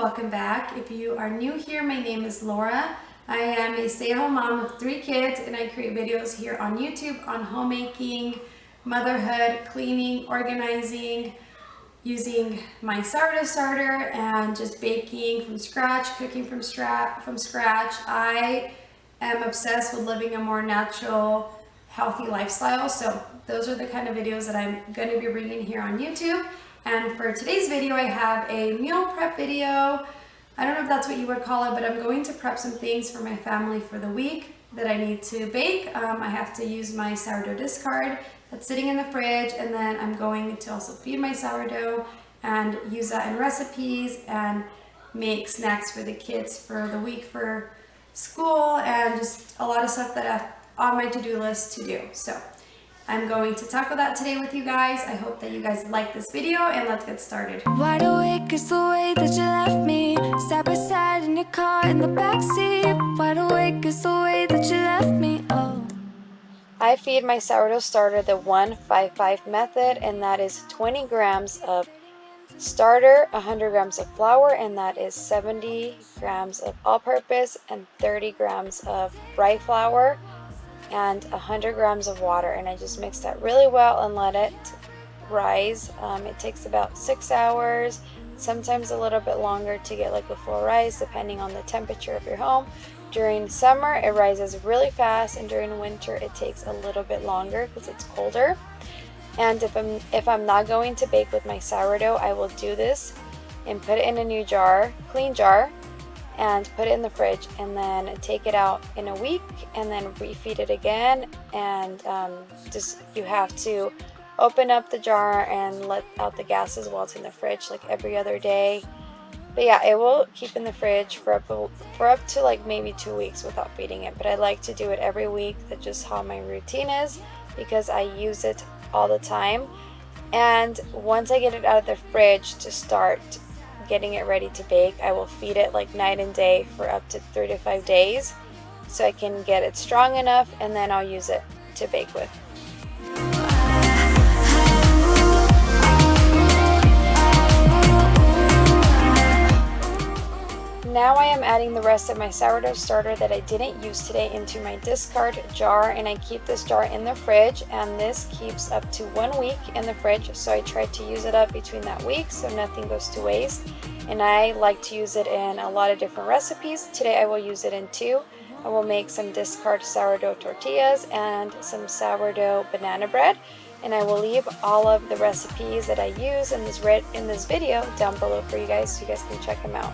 welcome back. If you are new here, my name is Laura. I am a stay-at-home mom with 3 kids, and I create videos here on YouTube on homemaking, motherhood, cleaning, organizing, using my sourdough starter, and just baking from scratch, cooking from scratch. I am obsessed with living a more natural, healthy lifestyle, so those are the kind of videos that I'm going to be bringing here on YouTube. And for today's video, I have a meal prep video. I don't know if that's what you would call it, but I'm going to prep some things for my family for the week that I need to bake. I have to use my sourdough discard that's sitting in the fridge, and then I'm going to also feed my sourdough and use that in recipes and make snacks for the kids for the week for school, and just a lot of stuff that I have on my to-do list to do. So I'm going to tackle that today with you guys. I hope that you guys like this video, and let's get started. Wide awake is the way that you left me, side by side in your car in the backseat. Wide awake is the way that you left me. Oh. I feed my sourdough starter the 1-5-5 method, and that is 20 grams of starter, 100 grams of flour, and that is 70 grams of all-purpose and 30 grams of rye flour, and 100 grams of water. And I just mix that really well and let it rise. It takes about 6 hours, sometimes a little bit longer to get like a full rise depending on the temperature of your home. During summer it rises really fast, and during winter it takes a little bit longer because it's colder. And if I'm not going to bake with my sourdough, I will do this and put it in a new jar, clean jar, and put it in the fridge, and then take it out in a week and then refeed it again. And just you have to open up the jar and let out the gases while it's in the fridge, like every other day. But yeah, it will keep in the fridge for up to like maybe 2 weeks without feeding it. But I like to do it every week. That's just how my routine is, because I use it all the time. And once I get it out of the fridge to start getting it ready to bake, I will feed it like night and day for up to 3 to 5 days so I can get it strong enough, and then I'll use it to bake with. Now I am adding the rest of my sourdough starter that I didn't use today into my discard jar, and I keep this jar in the fridge, and this keeps up to 1 week in the fridge, so I try to use it up between that week so nothing goes to waste. And I like to use it in a lot of different recipes. Today I will use it in 2. I will make some discard sourdough tortillas and some sourdough banana bread, and I will leave all of the recipes that I use in this video down below for you guys so you guys can check them out.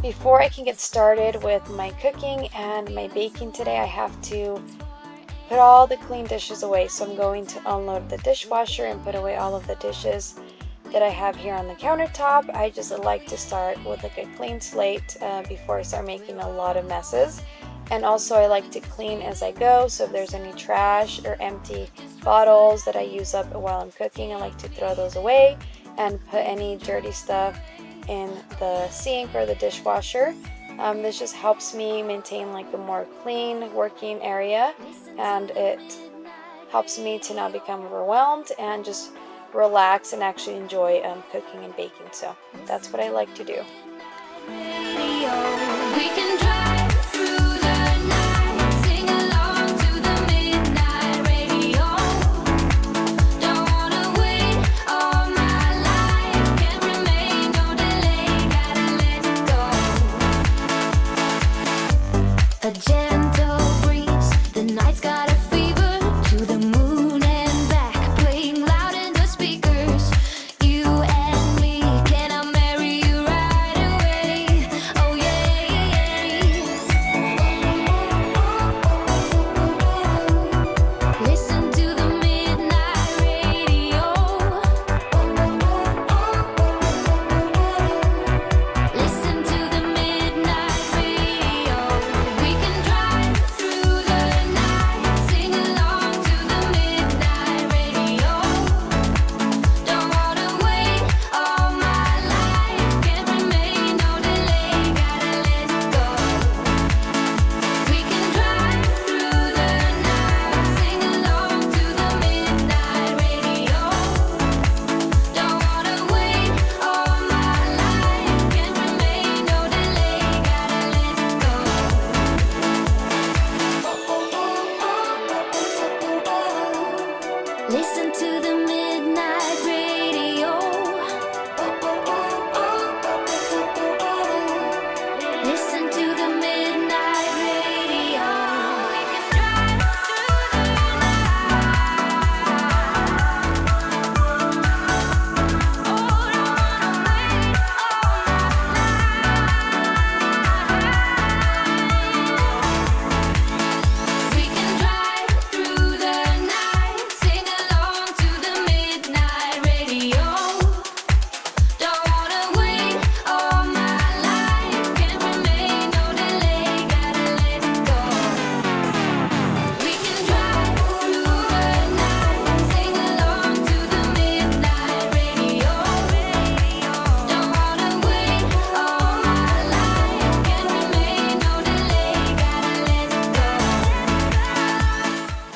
Before I can get started with my cooking and my baking today, I have to put all the clean dishes away. So I'm going to unload the dishwasher and put away all of the dishes that I have here on the countertop. I just like to start with like a clean slate before I start making a lot of messes. And also I like to clean as I go, so if there's any trash or empty bottles that I use up while I'm cooking, I like to throw those away and put any dirty stuff in the sink or the dishwasher. This just helps me maintain like a more clean working area, and it helps me to not become overwhelmed and just relax and actually enjoy cooking and baking. So that's what I like to do. We can drive through the night, sing along to the midnight radio. Don't wanna wait all my life, can't remain, no delay, gotta let it go. A gentle breeze, the night's got a fever, to the moon and back, playing loud in the speakers. You and me, can I marry you right away? Oh yeah, yeah, yeah.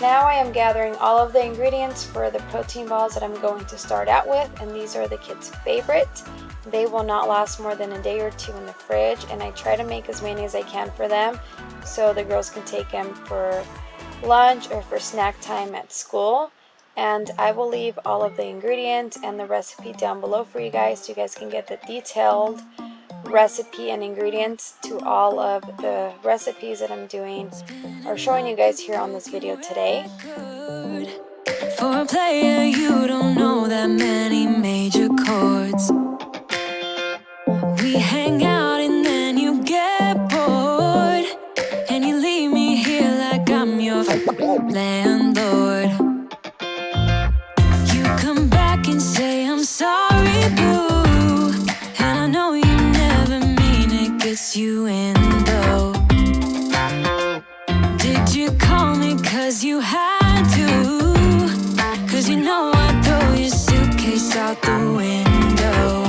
Now I am gathering all of the ingredients for the protein balls that I'm going to start out with, and these are the kids' favorite. They will not last more than a day or two in the fridge, and I try to make as many as I can for them so the girls can take them for lunch or for snack time at school. And I will leave all of the ingredients and the recipe down below for you guys so you guys can get the detailed recipe and ingredients to all of the recipes that I'm doing or showing you guys here on this video today. For a player, you don't know that many major chords. We hang out and then you get bored, and you leave me here like I'm your landlord. You come back and say I'm sorry, boo, and I know you never mean it, gets you in though. Did you call me cause you had to? Cause you know I'd throw your suitcase out the window.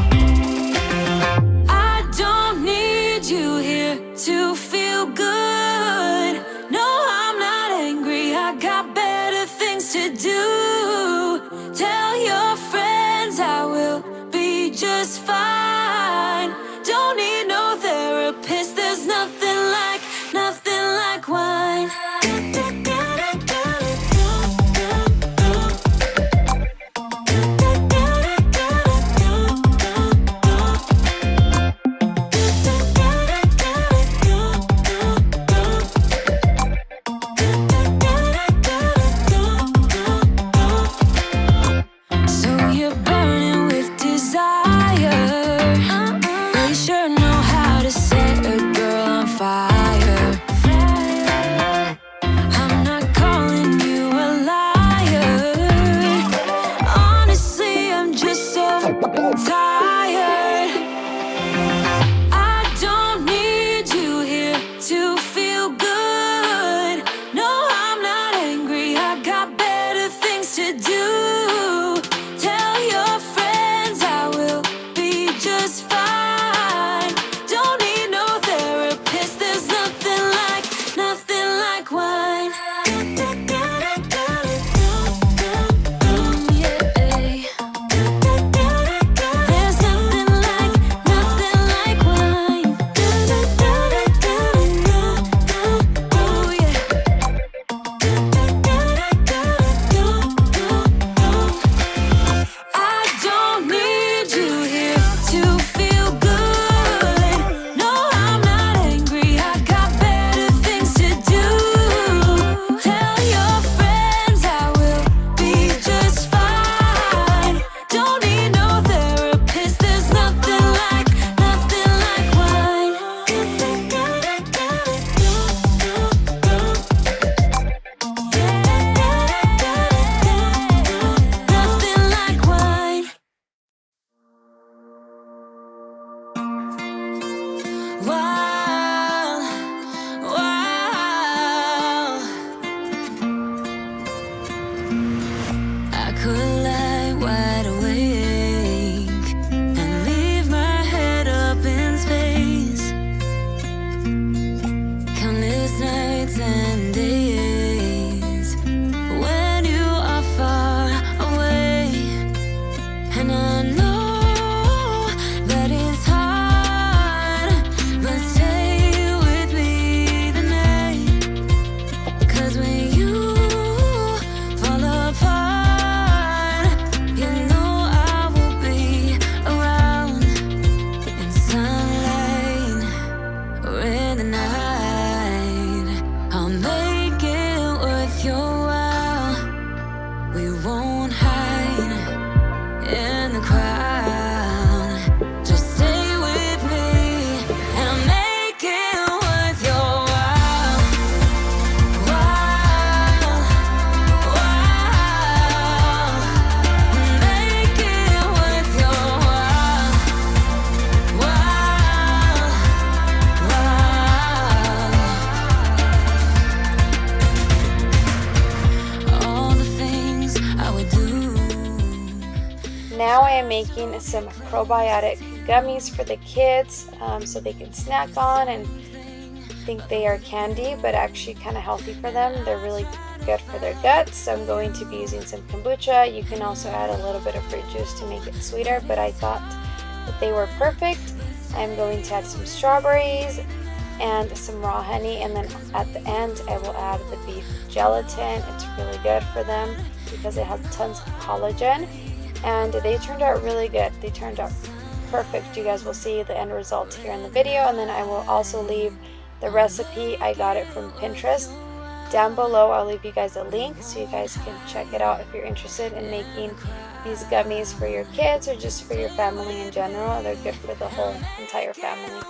I don't need you here to feel good. No, I'm not angry, I got better things to do. Tell your friends I will be just fine. Don't need no therapist, there's nothing like wine. So you're burning with desire. You sure know how to set a girl on fire. I'm not calling you a liar. Honestly, I'm just so tired. I don't need you here to feel good. No, I'm not angry, I got better things to do. Tell your friends I will be just fine. Don't need no therapist, there's nothing like wine. Yeah. There's nothing like wine. Oh yeah. I don't need you here to feel good. No, I'm not angry, I got better things to do. Tell your friends I will be just fine. Don't need no therapist, there's nothing like wine. Nothing like wine. Wow, wow. I could lie wide awake and leave my head up in space. Countless nights and days when you are far away, and I know that it's hard, but stay with me tonight. 'Cause when you fall apart, you know I will be around in sunlight or in the night. I'll make it worth your while. We won't hide in the crowd. Just stay with me and I'll make it worth your while. While, make it worth your while. All the things I would do. Now I am making some probiotic gummies for the kids so they can snack on and think they are candy, but actually kind of healthy for them. They're really good for their guts. So I'm going to be using some kombucha. You can also add a little bit of fruit juice to make it sweeter, but I thought that they were perfect. I'm going to add some strawberries and some raw honey, and then at the end I will add the beef gelatin. It's really good for them because it has tons of collagen, and they turned out really good. They turned out perfect. You guys will see the end result here in the video, and then I will also leave the recipe. I got it from Pinterest. Down below I'll leave you guys a link so you guys can check it out if you're interested in making these gummies for your kids or just for your family in general. They're good for the whole entire family.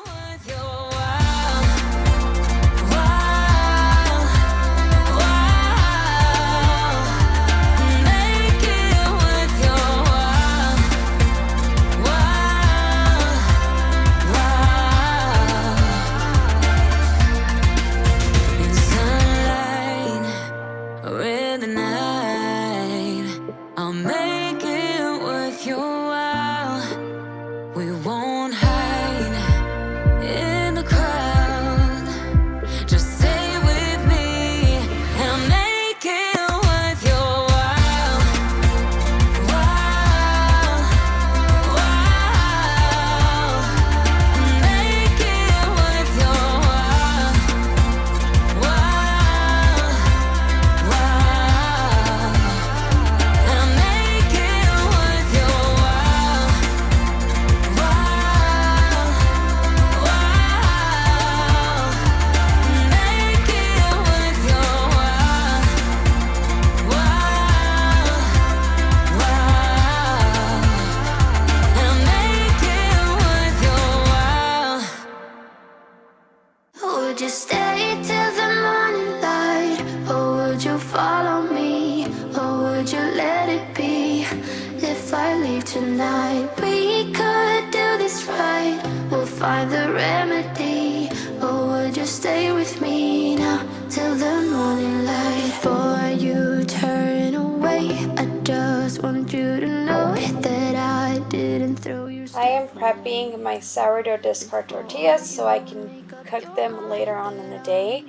Would you stay till the morning light, or would you follow me, or would you let it be? If I leave tonight, we could do this right. We'll find the remedy, or would you stay with me now till the morning light? Before you turn away, I just want you to know that I didn't throw you. I am prepping my sourdough discard tortillas so I can cook them later on in the day.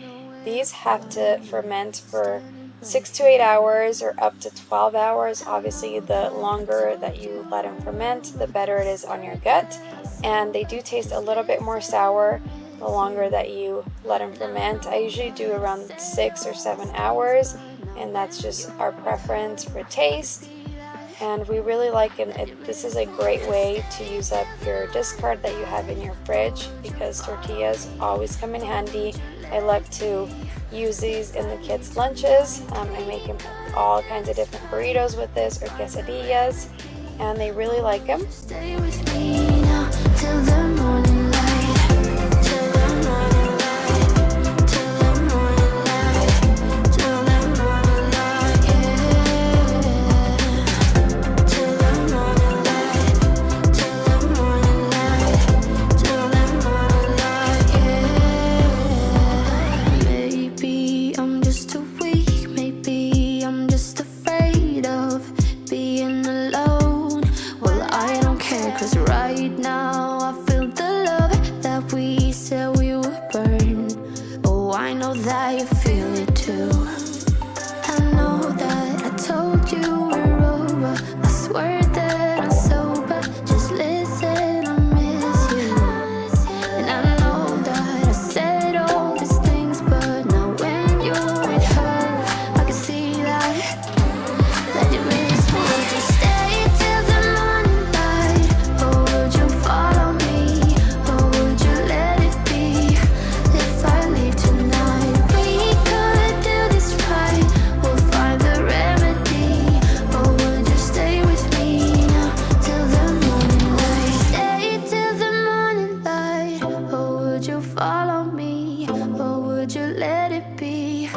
These have to ferment for 6 to 8 hours or up to 12 hours. Obviously, the longer that you let them ferment, the better it is on your gut. And they do taste a little bit more sour the longer that you let them ferment. I usually do around 6 or 7 hours, and that's just our preference for taste. And we really like them. This is a great way to use up your discard that you have in your fridge because tortillas always come in handy. I love to use these in the kids' lunches. I make them all kinds of different burritos with this or quesadillas, and they really like them. Stay with me now till the morning light, till the morning light, till the morning light, till the morning light, yeah. Till the morning light, till the morning light, till the morning light, yeah. Maybe I'm just too weak, maybe I'm just afraid of being alone. Well, I don't care, 'cause right now I feel the love that we said we would burn. Oh, I know that you feel it too. I know that I told you we're over. I swear that I'm sober. Just listen, I miss you. And I know that I said all these things, but now when you're with her, I can see that you miss me. Would you stay till the morning light, or would you follow me, or would you let it be? If I leave tonight, we could do this right. We'll find the remedy, or would you stay with me now till the morning light? Stay till the morning light, or would you follow me, or would you let it be?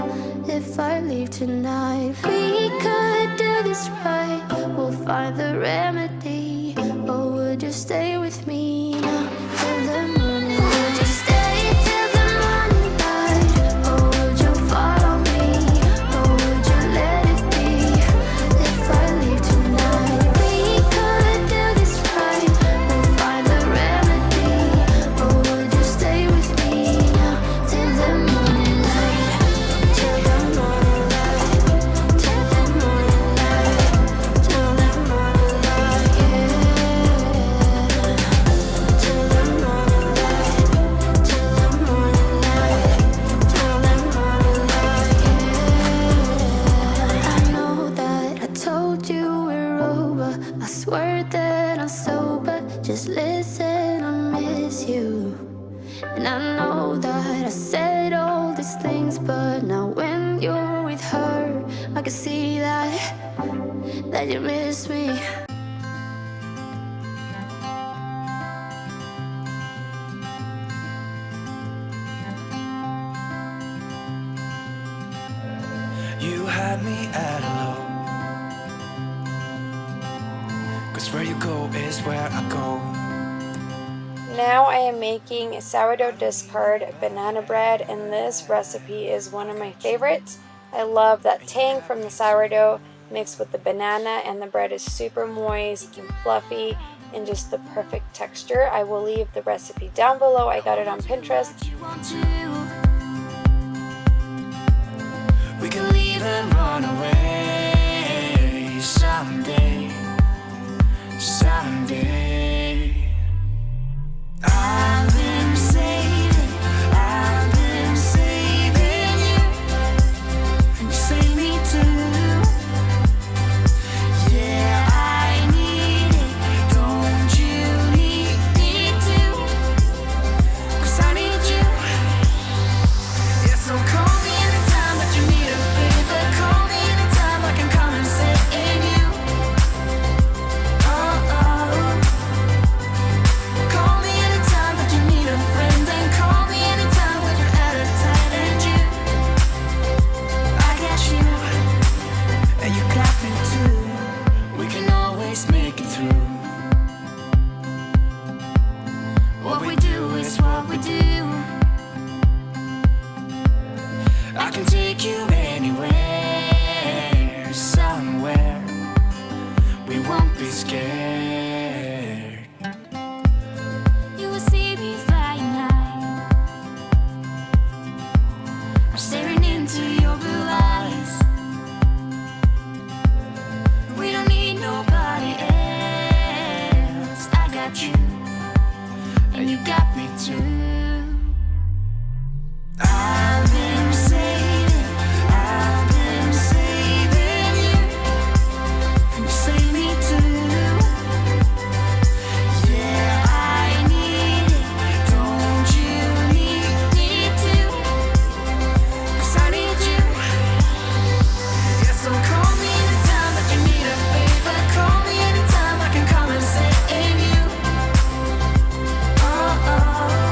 If I leave tonight, we could do this right. We'll find the remedy, or would you stay with me now till the morning light? Would you stay till the morning light, or would you follow me, or would you let it be? If I leave tonight, we could do this right. We'll find the remedy, or would you stay with me now till the Just listen, I miss you. And I know that I said all these things, but now when you're with her, I can see that you miss me. You had me at hello, 'cause where you go is where I go. Now I am making sourdough discard banana bread, and this recipe is one of my favorites. I love that tang from the sourdough mixed with the banana, and the bread is super moist and fluffy and just the perfect texture. I will leave the recipe down below. I got it on Pinterest. We can leave and run away someday, someday. I've been saving you, and you save me too. Yeah, I need it, don't you need me too? 'Cause I need you. Yeah, so call me anytime that you need a favor. Call me anytime I can come and sit in you. Oh, oh. Call me anytime that you need a friend, and call me anytime when you're at a tight end. You, I got you, and you got me too. We can always make it through. What we do is what we do. I can take you anywhere, somewhere. We won't be scared. You will see me flying high. I'm staring into your blue eyes. We don't need nobody else. I got you, and you got me too. I've been saving you, and you save me too. Yeah, I need it, don't you need me too? 'Cause I need you. Yeah, so call me anytime that you need a favor. Call me anytime I can come and sit in you. Oh, oh.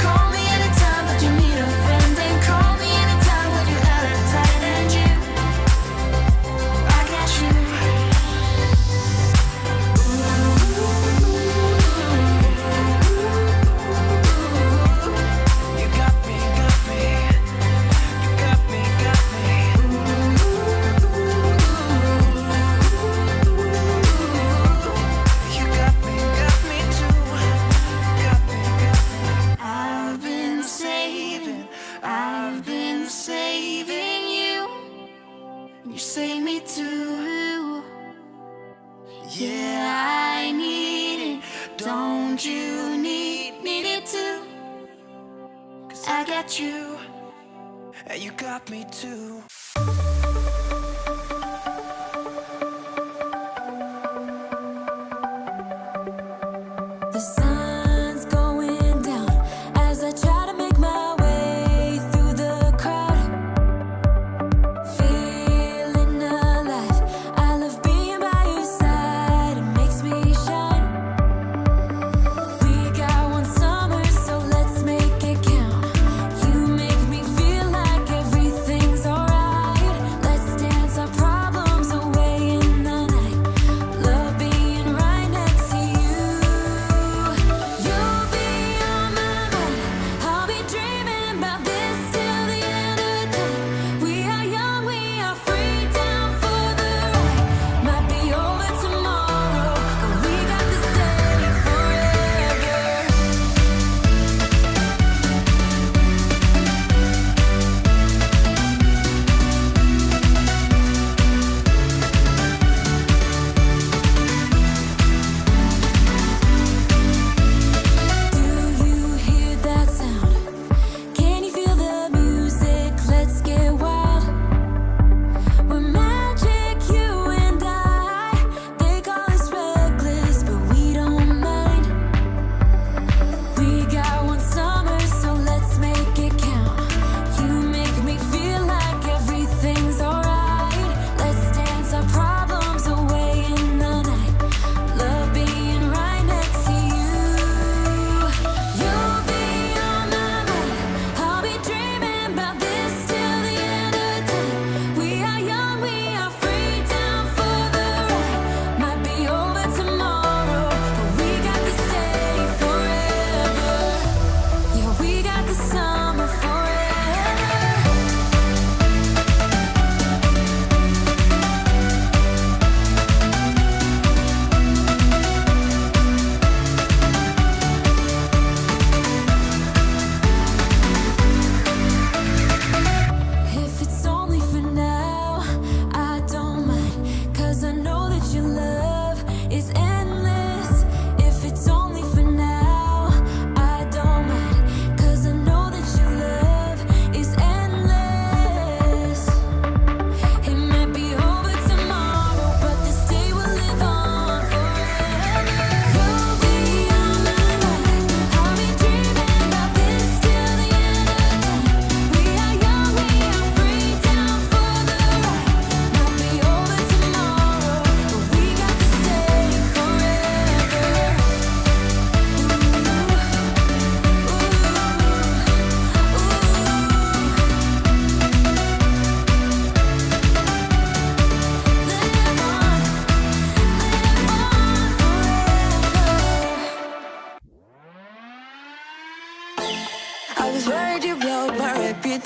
Call me anytime that you need a friend, and call me anytime when you're at a tight end. You, I got you. You got me, got me. You got me, got me. You got me too. Got me, got me. I've been saving you, and you save me too. Yeah, I need it, don't you need it too? 'Cause I got you, and you got me too. The sun's going down as I try to make my way through the crowd. Feeling alive, I love being by your side. It makes me shine. We got one summer, so let's make it count. You make me feel like everything's alright.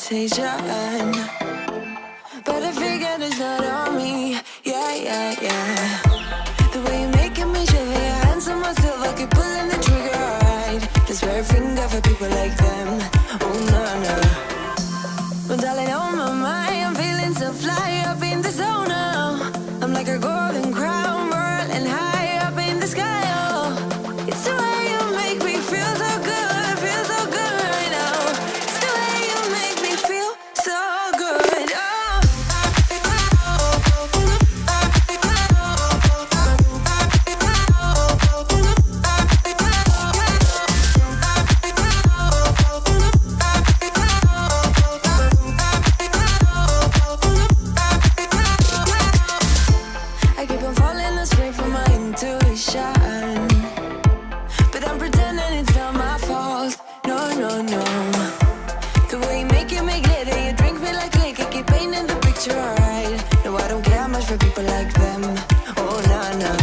invitation. But I figured it's not on me. Yeah, yeah, yeah. The way you're making me shiver, your hands on myself, I keep pulling the trigger, alright. This very finger for people like them. Oh, no, no. Well, darling, on my mind, I'm feeling so fly up in the zone now. I'm like a golden crown, whirling high up in the sky, oh. It's the way you make me feel so good right now. It's the way you make me feel so good, oh. I keep on falling astray from my intuition, but I'm pretending it's not my fault. No, no, no. The way you make it make glitter, you drink me like liquor, keep painting the picture, alright. No, I don't care much for people like them. Oh, no, no.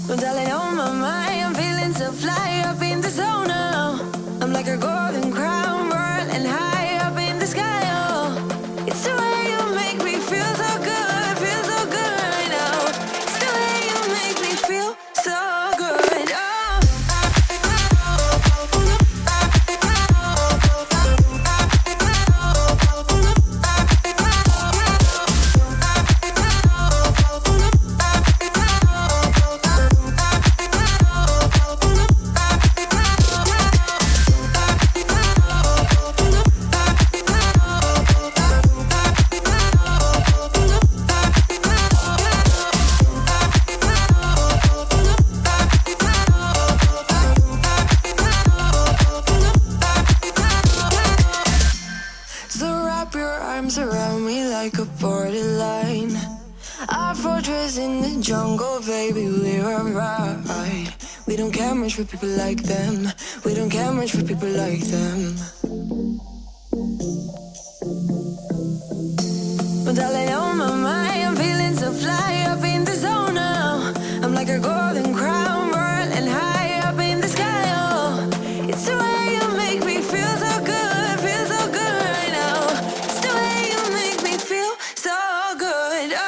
Well, darling, on my mind, I'm feeling so fly up in the zone now. I'm like a golden crown, whirling high up in the sky, oh. It's the way you make me feel so good right now. It's the way you make me feel so good, oh. So wrap your arms around me like a borderline. Our fortress in the jungle, baby, we're alright. We don't care much for people like them. We don't care much for people like them. But darling, on my mind, I'm feeling so fly up in the zone now. I'm like a golden crown, whirling high up in the sky, oh. It's the way you make me feel so good right now. It's the way you make me feel so good, oh.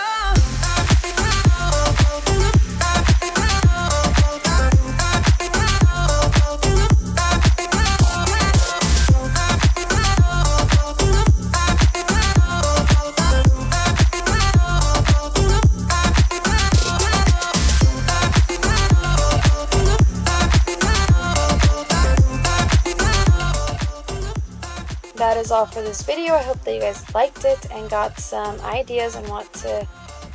That is all for this video. I hope that you guys liked it and got some ideas on what to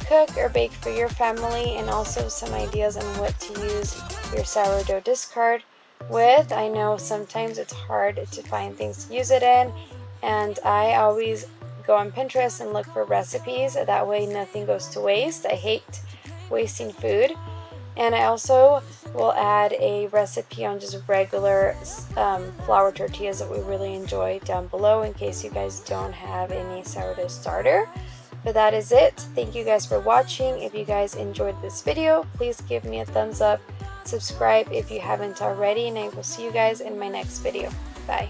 cook or bake for your family, and also some ideas on what to use your sourdough discard with. I know sometimes it's hard to find things to use it in, and I always go on Pinterest and look for recipes. That way nothing goes to waste. I hate wasting food. And I also will add a recipe on just regular flour tortillas that we really enjoy down below, in case you guys don't have any sourdough starter. But that is it. Thank you guys for watching. If you guys enjoyed this video, please give me a thumbs up. Subscribe if you haven't already, and I will see you guys in my next video. Bye.